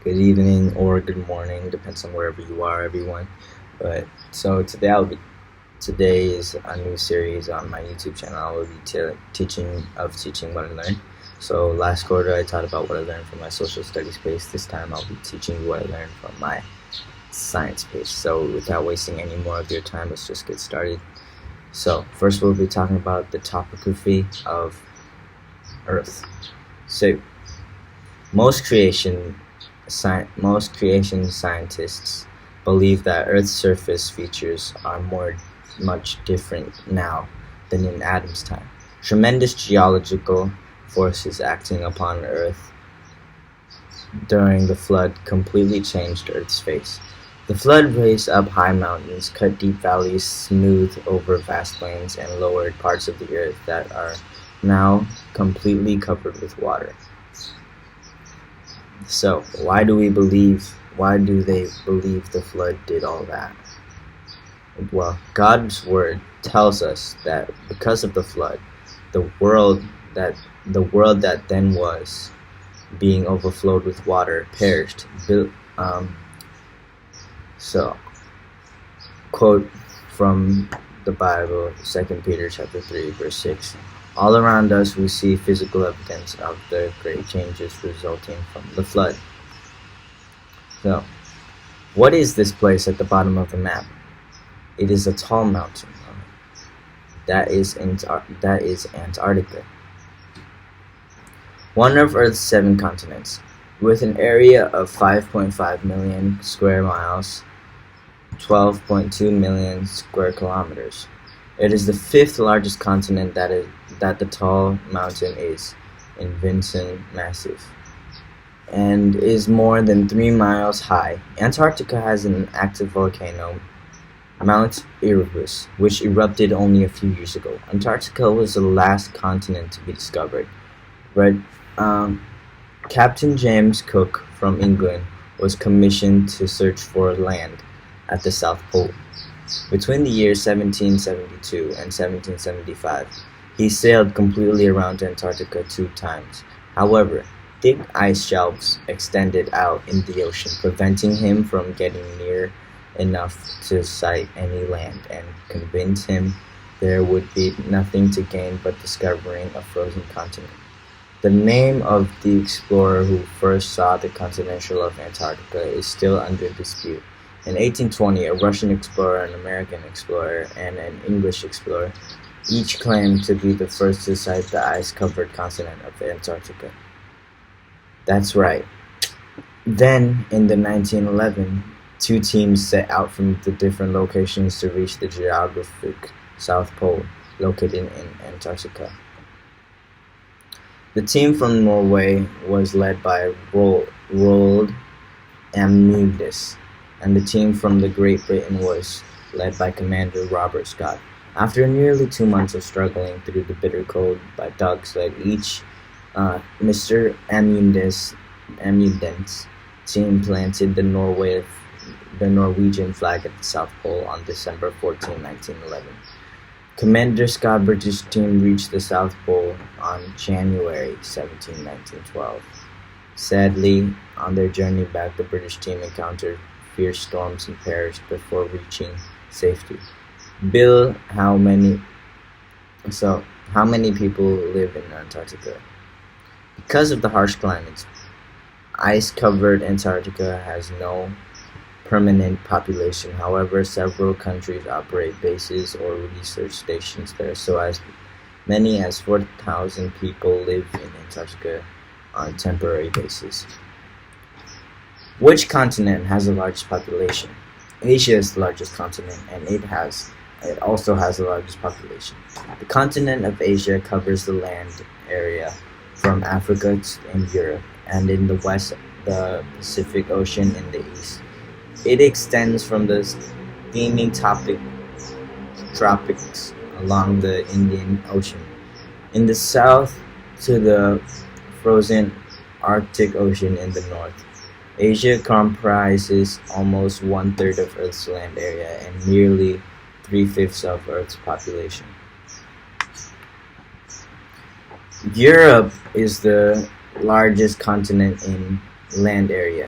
good evening, or good morning, depends on wherever you are, everyone. But so today is a new series on my YouTube channel. I will be teaching what I learned. So last quarter I taught about what I learned from my social studies space. This time I'll be teaching you what I learned from my science space. So without wasting any more of your time, let's just get started. So first we'll be talking about the topography of Earth. So most creation scientists believe that Earth's surface features are much different now than in Adam's time. Tremendous geological forces acting upon Earth during the flood completely changed Earth's face. The flood raised up high mountains, cut deep valleys, smoothed over vast plains, and lowered parts of the Earth that are now completely covered with water. So, why do they believe the flood did all that? Well, God's word tells us that because of the flood, the world that then was, being overflowed with water, perished. So, quote from the Bible, 2 Peter chapter 3, verse 6. All around us we see physical evidence of the great changes resulting from the flood. So, what is this place at the bottom of the map? It is a tall mountain. That is Antarctica. One of Earth's 7 continents, with an area of 5.5 million square miles, 12.2 million square kilometers. It is the 5th largest continent that the tall mountain is in Vinson Massif, and is more than 3 miles high. Antarctica has an active volcano, Mount Erebus, which erupted only a few years ago. Antarctica was the last continent to be discovered, but Captain James Cook from England was commissioned to search for land at the South Pole. Between the years 1772 and 1775, he sailed completely around Antarctica 2 times. However, thick ice shelves extended out in the ocean, preventing him from getting near enough to sight any land, and convinced him there would be nothing to gain but discovering a frozen continent. The name of the explorer who first saw the continent of Antarctica is still under dispute. In 1820, a Russian explorer, an American explorer, and an English explorer each claimed to be the first to sight the ice-covered continent of Antarctica. That's right. Then, in 1911, 2 teams set out from the different locations to reach the geographic South Pole, located in Antarctica. The team from Norway was led by Roald Amundsen, and the team from the Great Britain was led by Commander Robert Scott. After nearly 2 months of struggling through the bitter cold by dog sled, Mr. Amundsen's team planted the Norwegian flag at the South Pole on December 14, 1911. Commander Scott's British team reached the South Pole on January 17, 1912. Sadly, on their journey back, the British team encountered fierce storms and perished before reaching safety. Bill, how many people live in Antarctica? Because of the harsh climates, ice-covered Antarctica has no permanent population. However, several countries operate bases or research stations there, so as many as 4,000 people live in Antarctica on temporary bases. Which continent has the largest population? Asia is the largest continent, and it also has the largest population. The continent of Asia covers the land area from Africa and Europe, and in the west, the Pacific Ocean in the east. It extends from the steaming tropics along the Indian Ocean in the south to the frozen Arctic Ocean in the north. Asia comprises almost 1/3 of Earth's land area and nearly 3/5 of Earth's population. Europe is the largest continent in land area.